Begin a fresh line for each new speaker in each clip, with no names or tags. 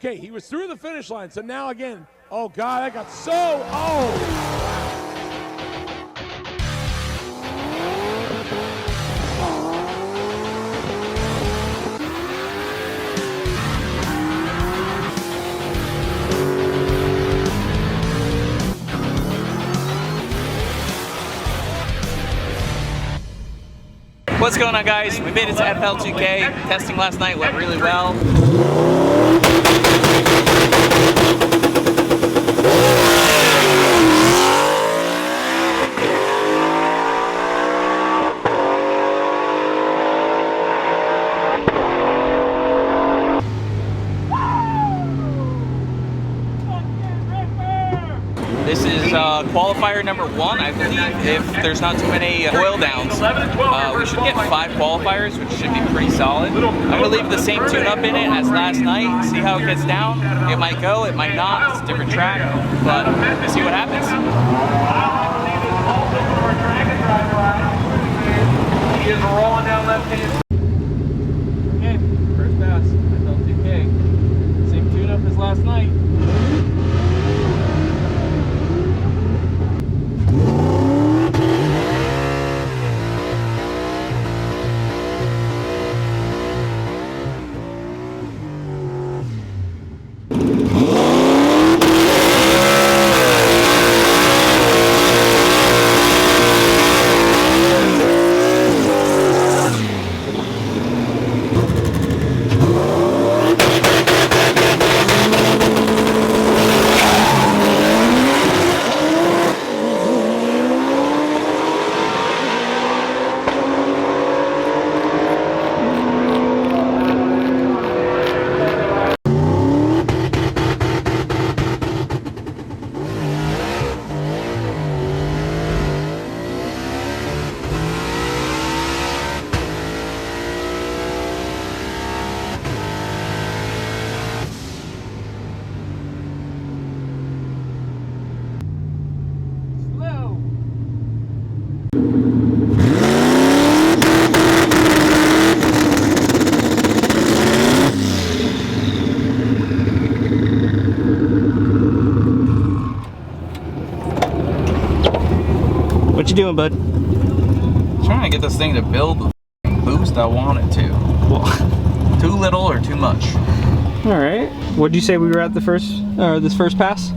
Okay, he was through the finish line, so now again, oh God, that got so, oh!
What's going on, guys? We made it to FL2K. Testing last night went really well. This is qualifier number 1, I believe. If there's not too many oil downs, we should get 5 qualifiers, which should be pretty solid. I'm going to leave the same tune-up in it as last night, see how it gets down. It might go, it might not, it's a different track, but we'll see what happens. He is rolling down left-hand. Okay, first pass, FL2K. Same tune-up as last night.
What you doing, bud?
Trying to get this thing to build the boost I want it to.
Well,
too little or too much?
All right. What did you say we were at the first, this first pass?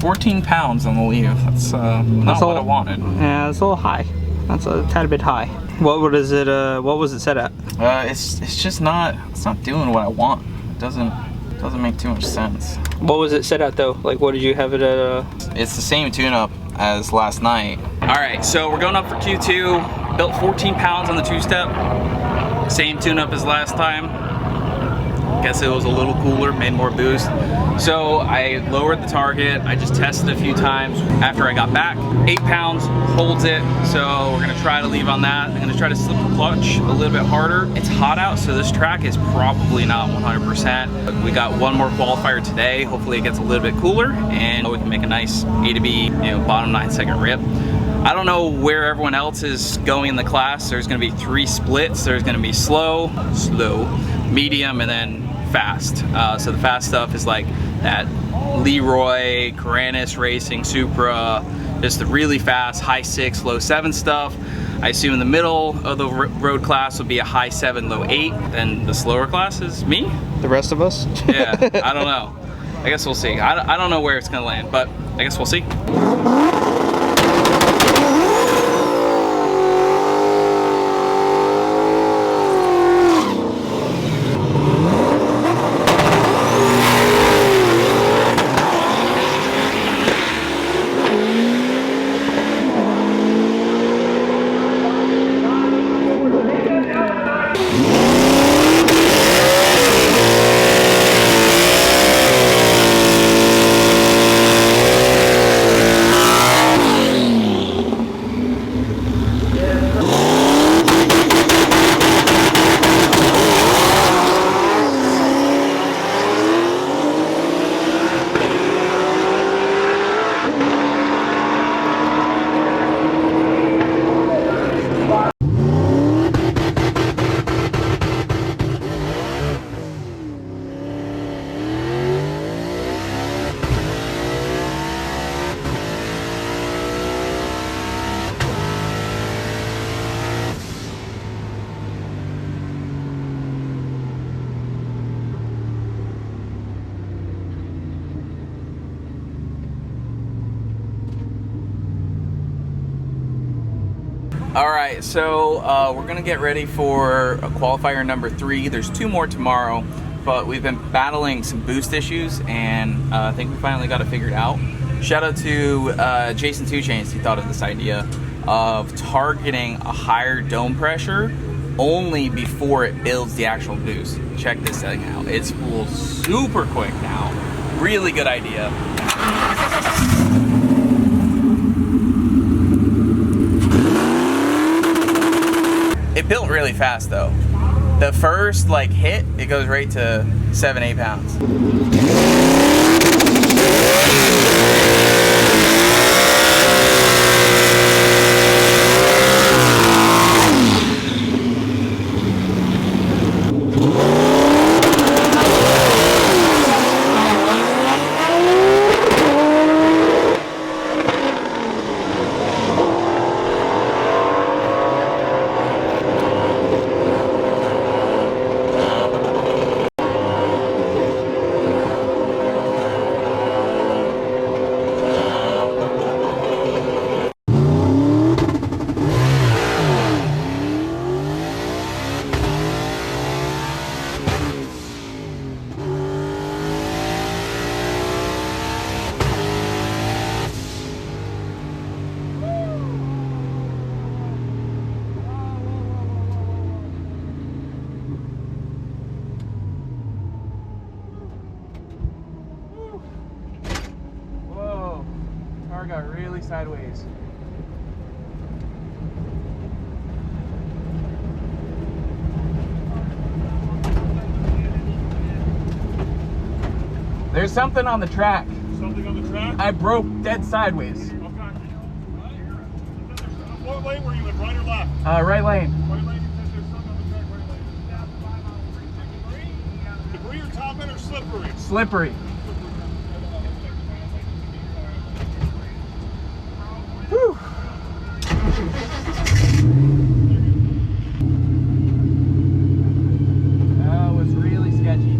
14 pounds on the leave. That's not what I wanted.
Yeah, it's a little high. That's a tad bit high. What is it? What was it set at?
It's just not. It's not doing what I want. It doesn't make too much sense.
What was it set at though? Like, what did you have it at?
It's the same tune-up as last night. All right, so we're going up for Q2. Built 14 pounds on the 2-step. Same tune-up as last time. Guess it was a little cooler, made more boost. So I lowered the target. I just tested a few times after I got back. 8 pounds, holds it. So we're gonna try to leave on that. I'm gonna try to slip the clutch a little bit harder. It's hot out, so this track is probably not 100%. But we got one more qualifier today. Hopefully it gets a little bit cooler and we can make a nice A to B, bottom 9-second rip. I don't know where everyone else is going in the class. There's gonna be 3 splits. There's gonna be slow, medium, and then fast. So the fast stuff is like that Leroy, Karanis Racing, Supra, just the really fast high 6, low 7 stuff. I assume in the middle of the road class will be a high 7, low 8. Then the slower class is me?
The rest of us?
Yeah, I don't know. I guess we'll see. I don't know where it's gonna land, but I guess we'll see. All right, so we're gonna get ready for a qualifier number 3. There's 2 more tomorrow, but we've been battling some boost issues, and I think we finally got it figured out. Shout out to Jason 2 Chains. He thought of this idea of targeting a higher dome pressure only before it builds the actual boost. Check this thing out. It spools super quick now. Really good idea. It built really fast though. The first like hit, it goes right to 7-8 pounds. Got really sideways. There's something on the track.
Something on the track?
I broke dead sideways.
Okay. What lane were you in, right or left?
Right lane.
Right lane, it says there's something on the track, right lane. Debris or top end or slippery?
Slippery. Whew. That was really sketchy.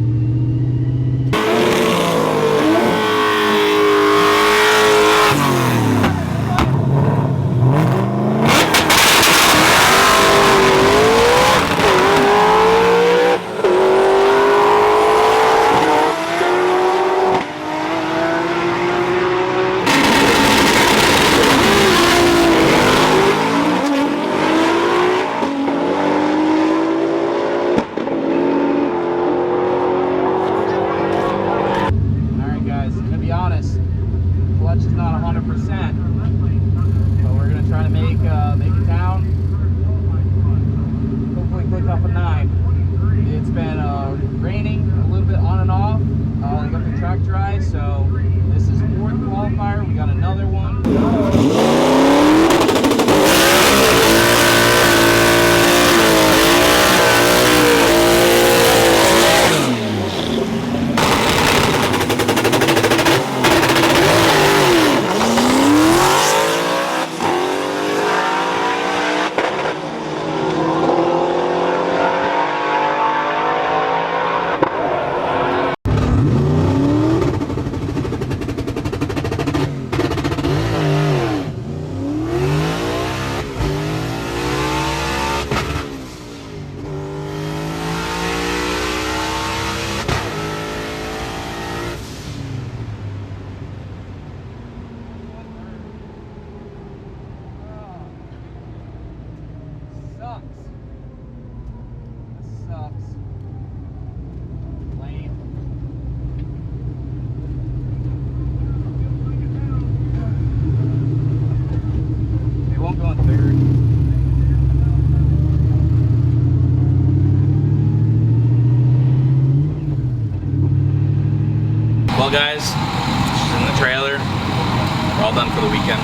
Well guys, she's in the trailer. We're all done for the weekend.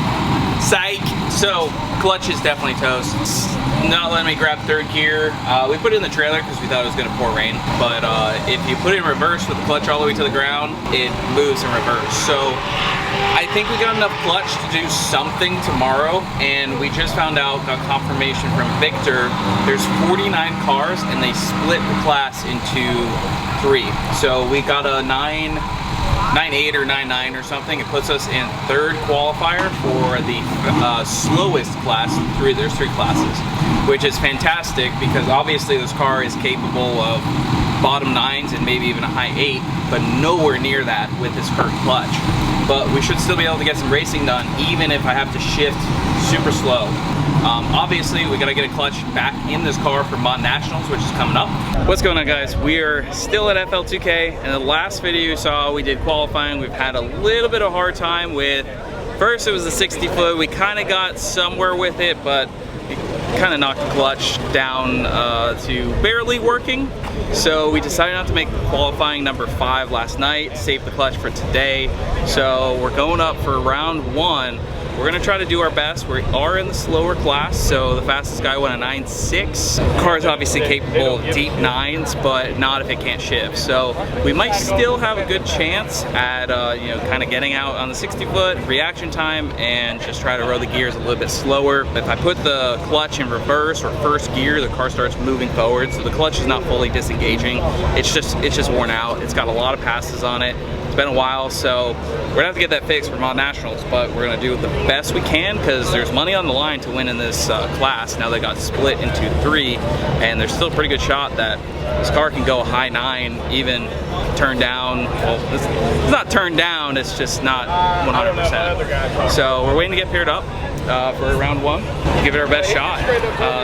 Psych! So, clutch is definitely toast. It's not letting me grab third gear. We put it in the trailer because we thought it was going to pour rain. But if you put it in reverse with the clutch all the way to the ground, it moves in reverse. So, I think we got enough clutch to do something tomorrow. And we just found out, got confirmation from Victor, there's 49 cars and they split the class into 3. So we got a 9 9.8 or 9.9 or something. It puts us in third qualifier for the slowest class. There's three classes, which is fantastic because obviously this car is capable of bottom 9s and maybe even a high 8, but nowhere near that with this current clutch. But we should still be able to get some racing done even if I have to shift super slow. Obviously we gotta get a clutch back in this car for Mod Nationals, which is coming up. What's going on, guys? We are still at FL2K. In the last video you saw, we did qualifying. We've had a little bit of a hard time with, first it was the 60 foot. We kind of got somewhere with it, but kind of knocked the clutch down to barely working. So we decided not to make qualifying number 5 last night, save the clutch for today. So we're going up for round 1. We're gonna try to do our best. We are in the slower class, so the fastest guy went a 9.6. The car is obviously capable of deep 9s, but not if it can't shift. So we might still have a good chance at you know, kind of getting out on the 60 foot, reaction time, and just try to roll the gears a little bit slower. If I put the clutch in reverse or first gear, the car starts moving forward, so the clutch is not fully disengaging. It's just worn out. It's got a lot of passes on it. It's been a while, so we're gonna have to get that fixed for Mod Nationals, but we're gonna do the best we can because there's money on the line to win in this class. Now they got split into 3, and there's still a pretty good shot that this car can go a high 9, even turn down. Well, it's not turned down, it's just not 100%. So we're waiting to get paired up for round 1. Give it our best shot.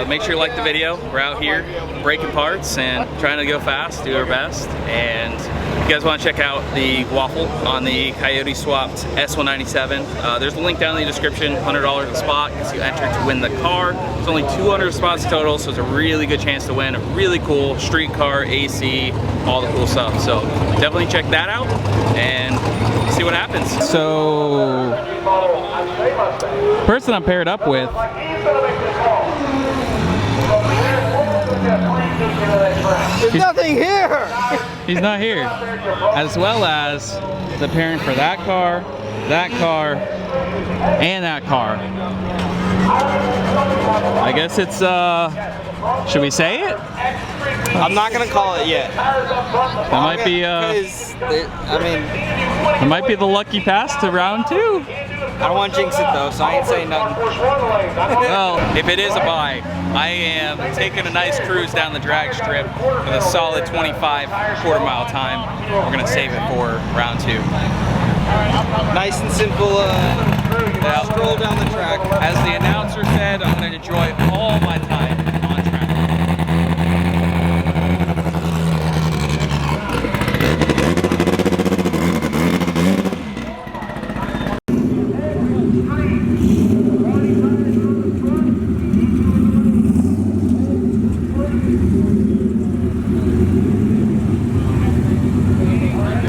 Make sure you like the video. We're out here breaking parts and trying to go fast, do our best. And if you guys want to check out the waffle on the Coyote Swapped S197, there's a link down in the description. $100 a spot gets you entered to win the car. There's only 200 spots total, so it's a really good chance to win. A really cool street car, AC, all the cool stuff. So definitely check that out and see what happens. So, person I'm paired up with,
There's nothing here!
he's not here. As well as the pairing for that car, and that car. I guess it's, should we say it?
I'm not gonna call it yet.
That might be, it might be the lucky pass to round 2.
I don't want to jinx it though, so I ain't saying nothing.
Well, if it is a buy, I am taking a nice cruise down the drag strip with a solid 25 quarter-mile time. We're gonna save it for round 2.
Nice and simple,
Now,
stroll down the track.
as the announcer said, I'm gonna enjoy all my time on track.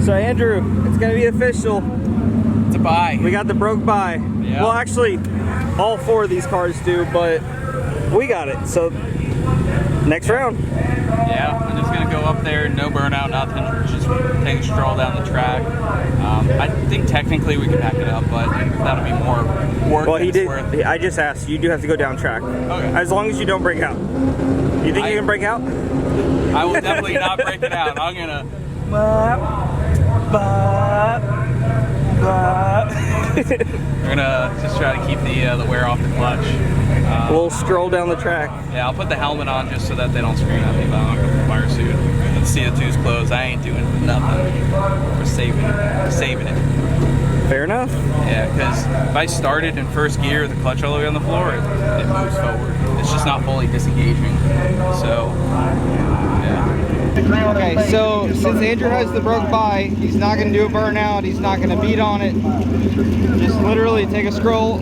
So Andrew, it's gonna be official.
It's a buy.
We got the broke buy.
Yeah.
Well, actually, all 4 of these cars do, but we got it. So next round.
Yeah, I'm just gonna go up there, no burnout, nothing. Just take a stroll down the track. I think technically we can pack it up, but that'll be more work.
Well,
than
he
it's
did.
worth.
I just asked. You do have to go down track.
Okay.
As long as you don't break out. You think you can break out?
I will definitely not break it out. I'm gonna. We're gonna just try to keep the wear off the clutch.
We'll stroll down the track.
Yeah, I'll put the helmet on just so that they don't scream at me, but I'm not gonna fire suit. The CO2's closed. I ain't doing nothing. We're saving it.
Fair enough.
Yeah, because if I started in first gear, the clutch all the way on the floor, it moves forward. It's just not fully disengaging. So, yeah.
Okay, so since Andrew has the broke buy, he's not going to do a burnout. He's not going to beat on it. Just literally take a stroll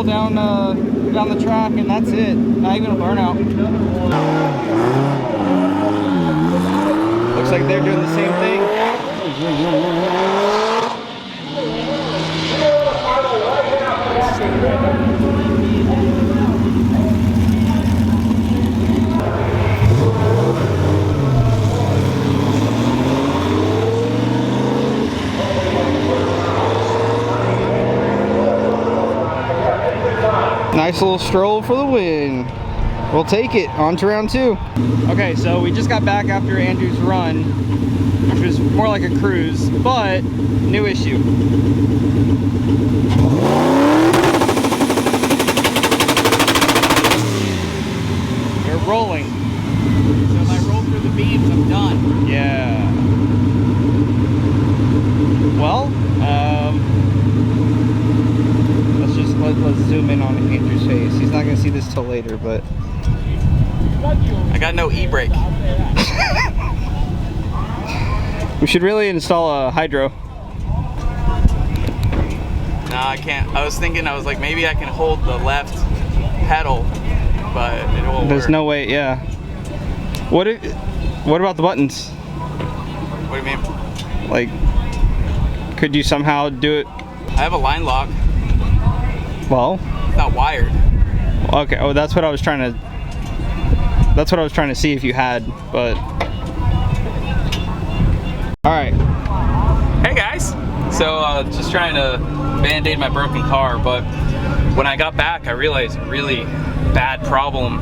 down the track, and that's it. Not even a burnout. Looks like they're doing the same thing. Nice little stroll for the win. We'll take it. On to round 2. Okay, so we just got back after Andrew's run, which was more like a cruise, but new issue. We're rolling.
So if I roll through the beams, I'm done.
Yeah. Well, let's zoom in on Andrew's face. He's not gonna see this till later, but
I got no e-brake.
we should really install a hydro.
No, I can't. I was thinking, I was like, maybe I can hold the left pedal, but it won't
There's
work.
no way. Yeah. What about the buttons?
What do you mean?
Like, could you somehow do it?
I have a line lock.
Well,
It's not wired.
okay. Oh, that's what I was trying to. That's what I was trying to see if you had, but. All right.
Hey guys. So just trying to band-aid my broken car, but when I got back, I realized really bad problem.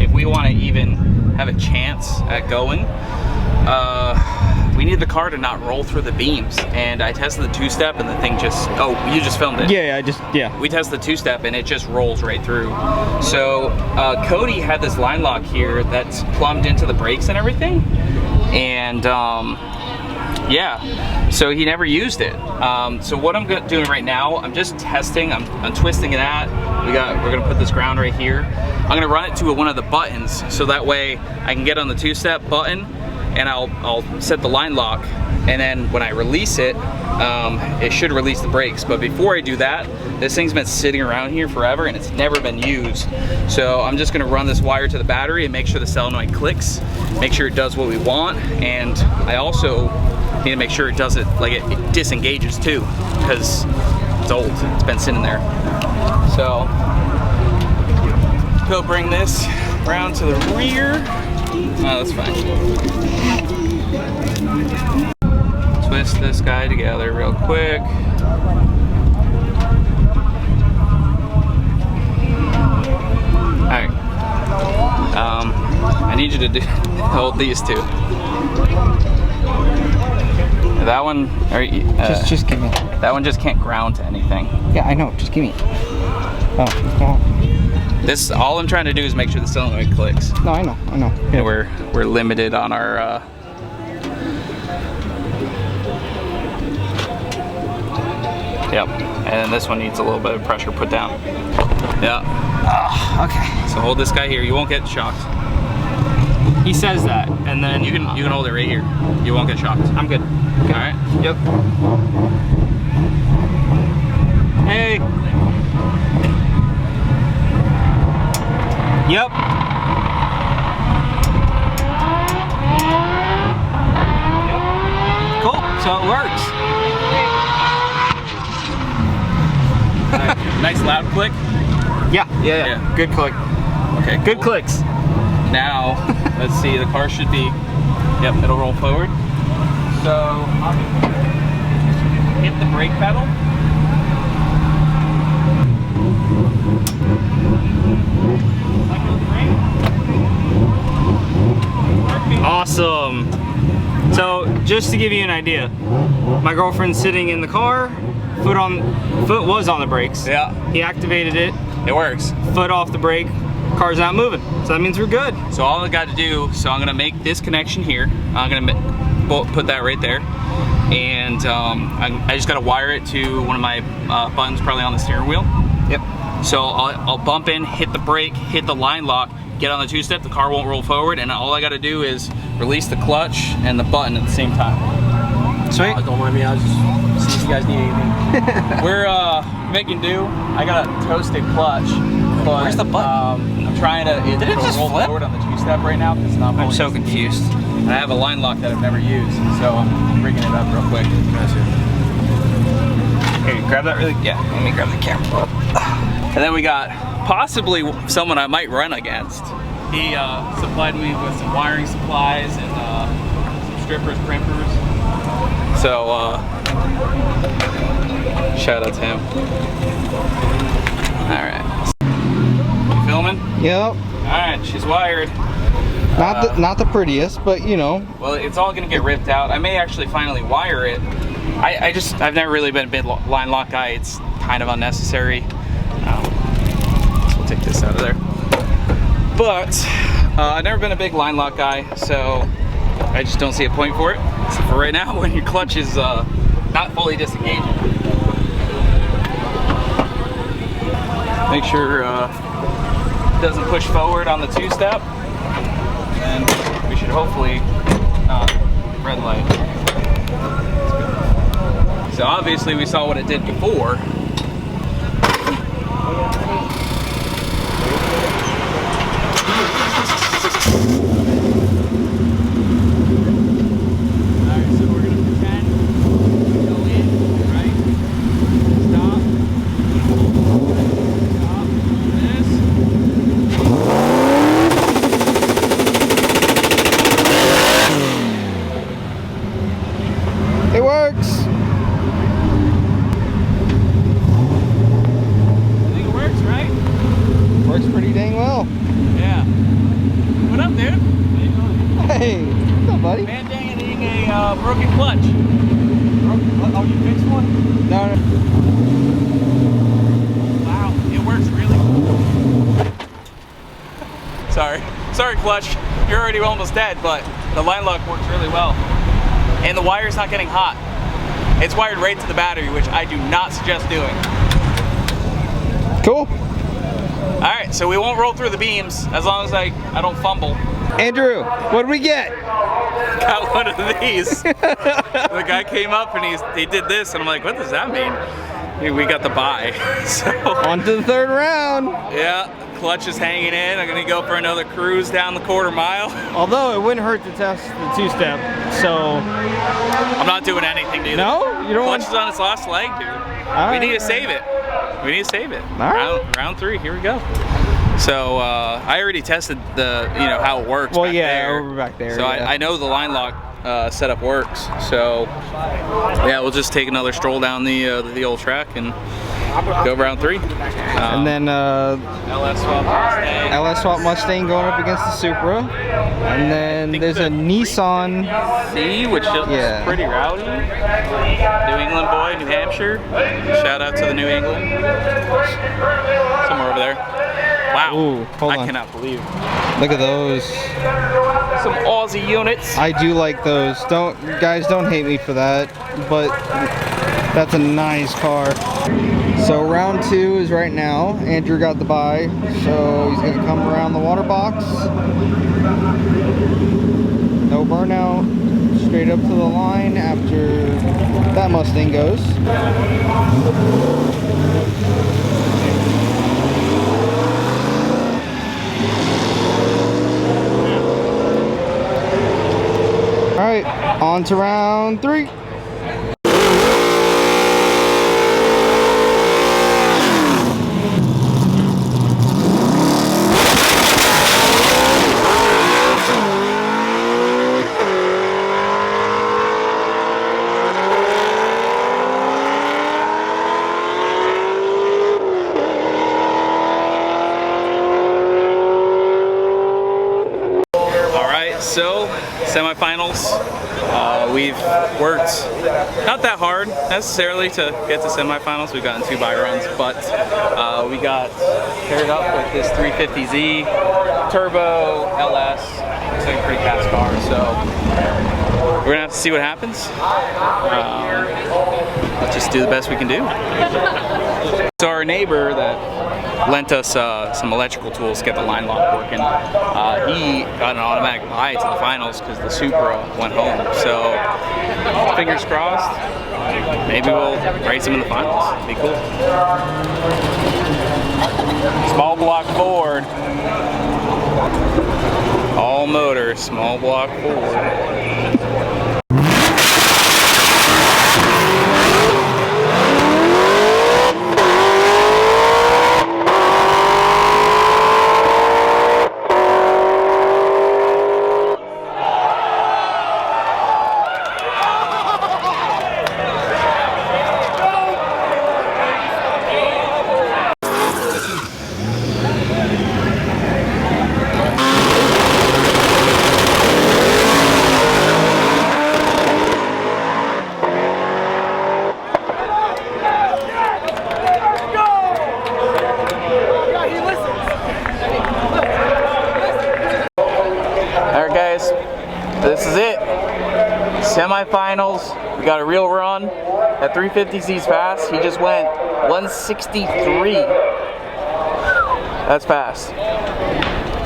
If we want to even have a chance at going, we need the car to not roll through the beams. And I tested the two-step and the thing just, oh, you just filmed it.
Yeah, yeah.
We tested the two-step and it just rolls right through. So Cody had this line lock here that's plumbed into the brakes and everything. And yeah, so he never used it. So what I'm doing right now, I'm just testing, I'm twisting that. We're gonna put this ground right here. I'm gonna run it to one of the buttons so that way I can get on the two-step button and I'll set the line lock, and then when I release it, it should release the brakes. But before I do that, this thing's been sitting around here forever and it's never been used. So I'm just gonna run this wire to the battery and make sure the solenoid clicks, make sure it does what we want, and I also need to make sure it does it, like it disengages too, because it's old, it's been sitting there. So, go bring this around to the rear. Oh, that's fine. Twist this guy together real quick. Alright. I need you to hold these two. That one,
Just give me.
that one just can't ground to anything.
Yeah, I know. Just give me. Oh, well.
This, all I'm trying to do is make sure the solenoid clicks.
No, I know.
And we're limited on our. Yep. And then this one needs a little bit of pressure put down. Yeah.
Okay.
So hold this guy here. You won't get shocked.
He says that, and then
You can hold it right here. You won't get shocked.
I'm good.
All right.
Yep. Hey. Yep. Cool. So it works.
Nice loud click.
Yeah. Good click.
Okay.
Good
cool.
clicks.
Now, let's see. The car should be. Yep. It'll roll forward. So hit the brake pedal.
Awesome. So just to give you an idea, my girlfriend's sitting in the car, foot was on the brakes.
Yeah.
He activated it,
It works.
foot off the brake, car's not moving. So that means we're good.
So all I got to do, so I'm gonna make this connection here. I'm gonna put that right there. And I just gotta wire it to one of my buttons probably on the steering wheel.
Yep.
So I'll bump in, hit the brake, hit the line lock, get on the two-step, the car won't roll forward, and all I gotta do is release the clutch and the button at the same time.
Sweet.
Don't mind me, I'll just see if you guys need anything.
We're making do. I got a toasted clutch, but
Where's the button?
I'm trying to
Did it just
roll
flip?
forward on the two-step right now because it's not
I'm
pulling.
so confused.
And I have a line lock that I've never used, so I'm rigging it up real quick.
Here, grab that really. Yeah, let me grab the camera.
And then we got possibly someone I might run against. He supplied me with some wiring supplies and some strippers, crimpers. So shout out to him. All right. You filming?
Yep.
Alright, she's wired.
Not the prettiest, but you know.
Well, it's all gonna get ripped out. I may actually finally wire it. I've never really been a big line lock guy. It's kind of unnecessary. So we'll take this out of there. But I've never been a big line lock guy, so I just don't see a point for it. Except for right now when your clutch is not fully disengaged. Make sure it doesn't push forward on the two-step. And we should hopefully not red light. So obviously we saw what it did before.
It works.
I think it works, right?
Works pretty dang well.
Yeah. What up, dude?
Hey, what's up, buddy?
Man dang a broken clutch.
Oh, you fixed one?
No.
Wow, it works really well. Sorry clutch. You're already almost dead, but the line lock works really well. And the wire's not getting hot. It's wired right to the battery, which I do not suggest doing.
Cool.
All right, so we won't roll through the beams as long as I don't fumble.
Andrew, what did we get?
Got one of these. The guy came up and he did this, and I'm like, what does that mean? We got the buy. So
On to the third round.
yeah, clutch is hanging in. I'm gonna go for another cruise down the quarter mile.
Although it wouldn't hurt to test the two-step, so.
I'm not doing anything, dude.
No? You don't
Clutch
want.
is on its last leg, dude.
Right.
We need to save it. We need to save it.
Right.
Round 3, here we go. So I already tested the, how it works.
Well,
back
yeah,
there.
over back there.
So
yeah.
I know the line lock setup works. So yeah, we'll just take another stroll down the old track and go round 3.
And then
LS Swap Mustang.
LS Swap Mustang going up against the Supra. And then there's a Nissan.
C, which looks pretty rowdy. New England boy, New Hampshire. Shout out to the New England. Somewhere over there. Wow.
Ooh, hold
I
on.
cannot believe.
Look at those.
Some Aussie units.
I do like those. Guys, don't hate me for that, but that's a nice car. So round 2 is right now. Andrew got the buy, so he's gonna come around the water box. No burnout. Straight up to the line after that Mustang goes. All right, on to round 3.
So, semifinals, we've worked not that hard necessarily to get to semifinals. We've gotten 2 buy runs, but we got paired up with this 350Z Turbo LS. It's like a pretty fast car, so we're gonna have to see what happens. Let's just do the best we can do. So our neighbor that lent us some electrical tools to get the line lock working, he got an automatic buy to the finals because the Supra went home. So fingers crossed, maybe we'll race him in the finals. It'd be cool. Small block Ford. All motor, small block Ford. guys, this is it. Semifinals. We got a real run at 350c's fast. He just went 163. That's fast.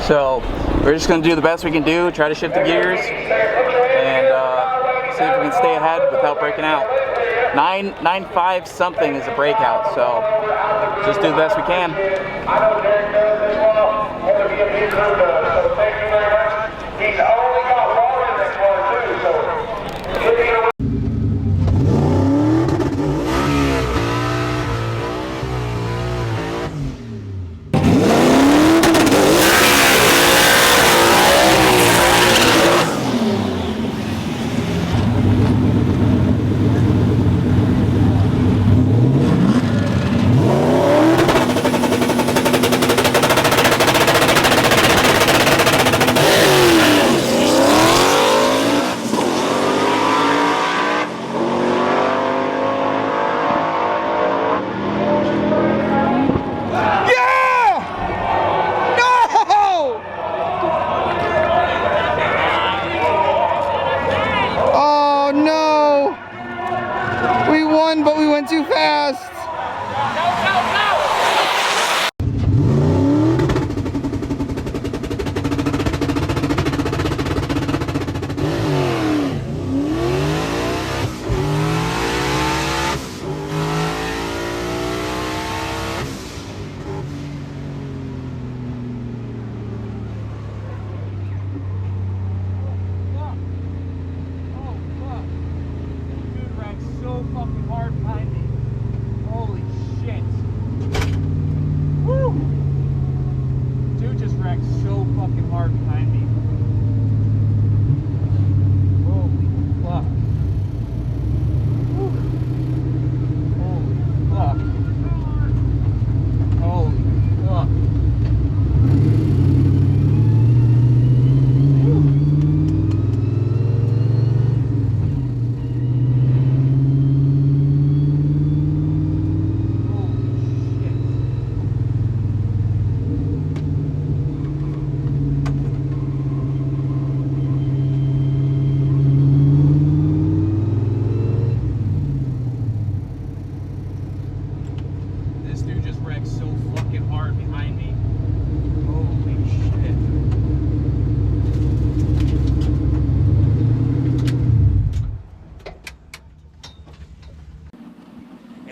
So we're just gonna do the best we can do, try to shift the gears, and see if we can stay ahead without breaking out. 9.5 something is a breakout, so just do the best we can.
He's only got water in this one too, so
but we went too fast.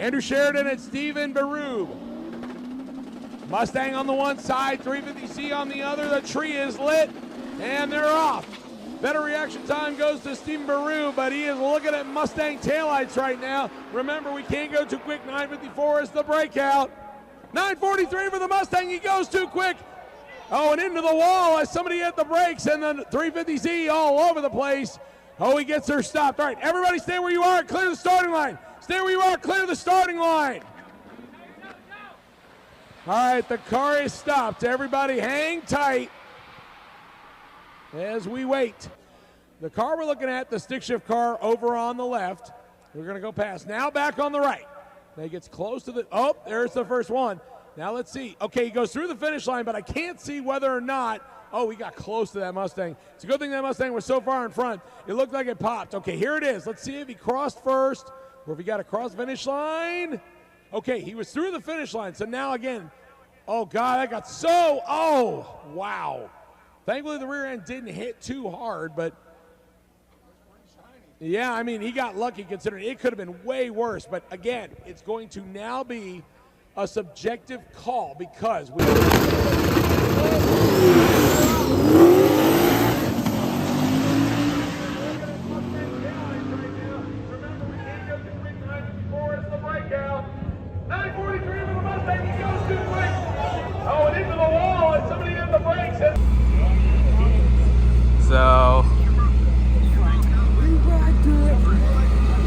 Andrew Sheridan and Stephen Berube. Mustang on the one side, 350C on the other. The tree is lit, and they're off. Better reaction time goes to Stephen Berube, but he is looking at Mustang taillights right now. Remember, we can't go too quick. 954 is the breakout. 943 for the Mustang. He goes too quick. Oh, and into the wall as somebody hit the brakes, and then 350Z all over the place. Oh, he gets her stopped. All right, everybody stay where you are. Clear the starting line. Stay where you are. Clear the starting line. All right, the car is stopped. Everybody hang tight as we wait. The car we're looking at, the stick shift car over on the left. We're going to go past. Now back on the right. He gets close to the, oh, there's the first one. Now let's see. Okay, he goes through the finish line, but I can't see whether or not, oh, he got close to that Mustang. It's a good thing that Mustang was so far in front. It looked like it popped. Okay, here it is. Let's see if he crossed first or if he got across the finish line. Okay, he was through the finish line. So now again, oh God, that got so, oh, wow. Thankfully the rear end didn't hit too hard, but yeah, I mean, he got lucky considering it could have been way worse. But again, it's going to now be a subjective call because we
so,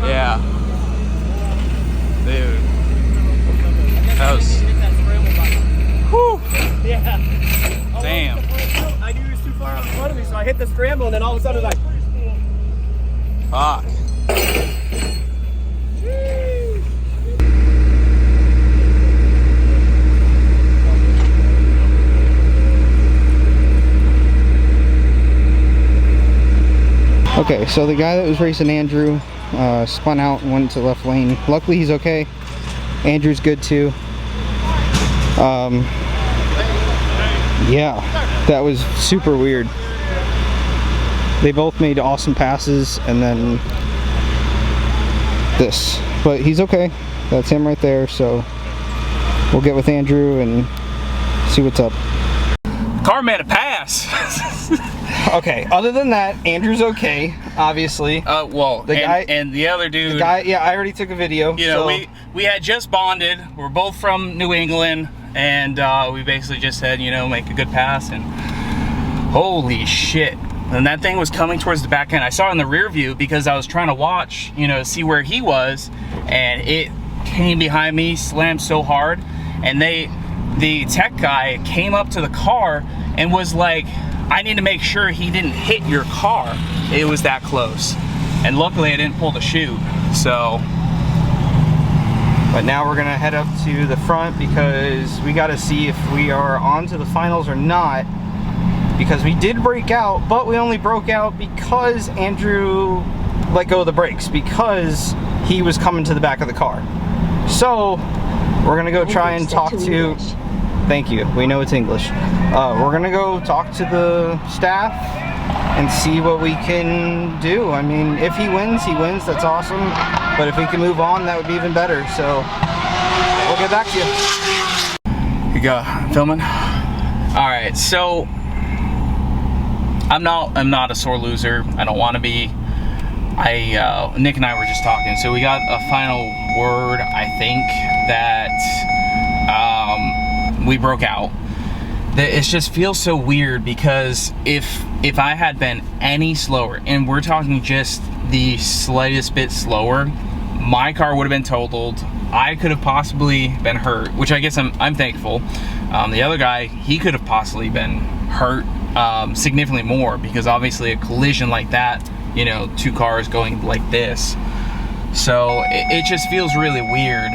yeah, dude, that was, whew,
Yeah.
damn.
I knew he was too far out in front of me, so I hit the scramble, and then all of a sudden it was like,
Fuck.
Okay, so the guy that was racing Andrew spun out and went to left lane. Luckily he's okay. Andrew's good too. Yeah, that was super weird. They both made awesome passes and then this. But he's okay. That's him right there, so we'll get with Andrew and see what's up.
Car made a pass.
Okay, other than that, Andrew's okay, obviously.
Well,
the guy
and the other dude.
The guy, yeah, I already took a video.
You know,
so.
we had just bonded. We're both from New England, and we basically just said, you know, make a good pass, and holy shit. And that thing was coming towards the back end. I saw it in the rear view because I was trying to watch, you know, see where he was, and it came behind me, slammed so hard, and the tech guy came up to the car and was like, I need to make sure he didn't hit your car. It was that close. And luckily I didn't pull the chute, so.
But now we're gonna head up to the front because we gotta see if we are on to the finals or not. Because we did break out, but we only broke out because Andrew let go of the brakes because he was coming to the back of the car. So we're gonna go try and talk to, thank you, we know it's English. We're gonna go talk to the staff and see what we can do. I mean, if he wins, that's awesome. But if we can move on, that would be even better. So we'll get back to you.
You go, filming? All right, so I'm not a sore loser. I don't want to be. Nick and I were just talking, so we got a final word. I think that we broke out. It just feels so weird because if I had been any slower, and we're talking just the slightest bit slower, my car would have been totaled. I could have possibly been hurt, which I guess I'm thankful. The other guy, he could have possibly been hurt significantly more because obviously a collision like that, you know, two cars going like this. So it just feels really weird.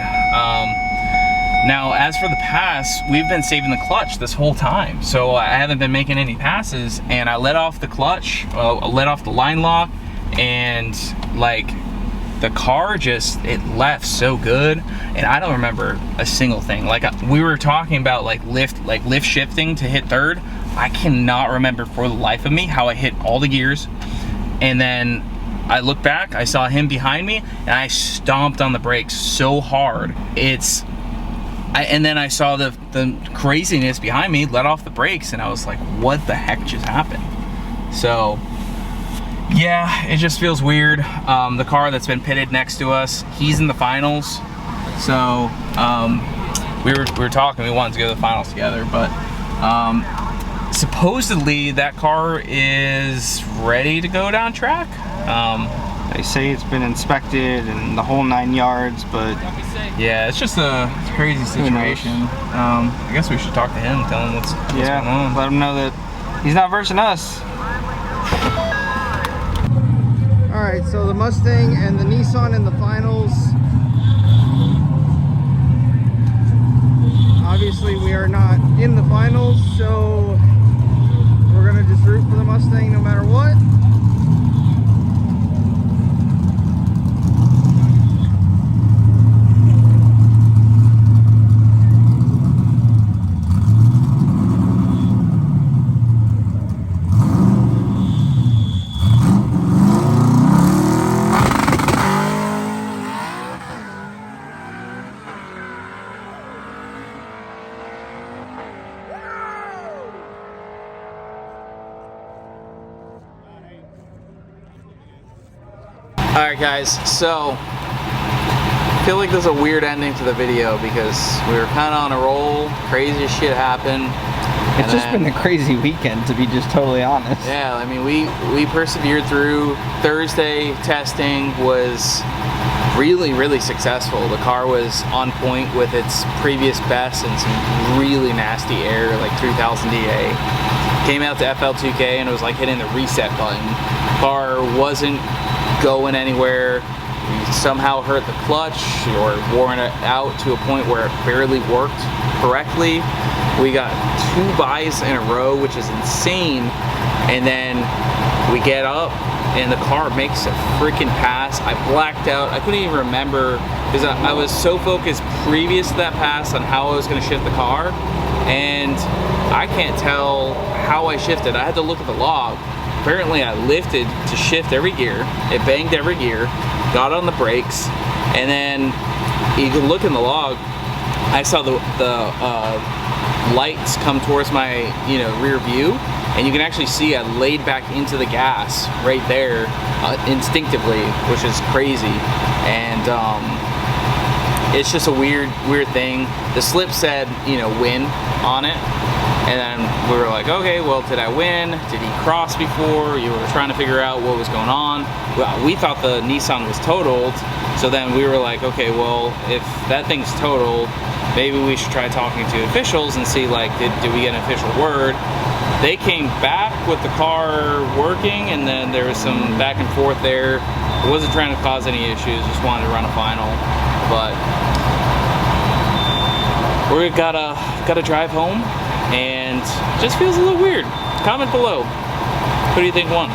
Now, as for the pass, we've been saving the clutch this whole time. So I haven't been making any passes, and I let off the clutch, let off the line lock, and like the car just, it left so good, and I don't remember a single thing. Like we were talking about like lift shifting to hit third. I cannot remember for the life of me how I hit all the gears, and then I looked back, I saw him behind me, and I stomped on the brakes so hard. And then I saw the craziness behind me, let off the brakes, and I was like, what the heck just happened? So, yeah, it just feels weird. The car that's been pitted next to us, he's in the finals. So, we were talking, we wanted to go to the finals together, but supposedly that car is ready to go down track.
They say it's been inspected and the whole 9 yards, but
yeah, it's just a crazy situation. I guess we should talk to him, tell him what's going on.
Let him know that he's not versing us. All right, so the Mustang and the Nissan in the finals. Obviously, we are not in the finals, so we're gonna just root for the Mustang no matter what.
Alright guys, so I feel like there's a weird ending to the video because we were kind of on a roll, crazy shit happened.
It's just been a crazy weekend, to be just totally honest.
Yeah, I mean, we persevered through. Thursday testing was really successful. The car was on point with its previous best and some really nasty air, like 3000 DA. Came out to FL2K and it was like hitting the reset button. Car wasn't going anywhere. we somehow hurt the clutch or worn it out to a point where it barely worked correctly. We got 2 buys in a row, which is insane. And then we get up and the car makes a freaking pass. I blacked out. I couldn't even remember because I was so focused previous to that pass on how I was going to shift the car, and I can't tell how I shifted. I had to look at the log. Apparently I lifted to shift every gear. It banged every gear, got on the brakes, and then you can look in the log. I saw the lights come towards my rear view, and you can actually see I laid back into the gas right there instinctively, which is crazy. And it's just a weird thing. The slip said win on it, and then we were like, okay, well, did I win? Did he cross before? You were trying to figure out what was going on. Well, we thought the Nissan was totaled, so then we were like, okay, well, if that thing's totaled, maybe we should try talking to officials and see, like, did we get an official word? They came back with the car working, and then there was some back and forth there. It wasn't trying to cause any issues, just wanted to run a final. But we're gotta drive home, and just feels a little weird. Comment below. Who do you think won?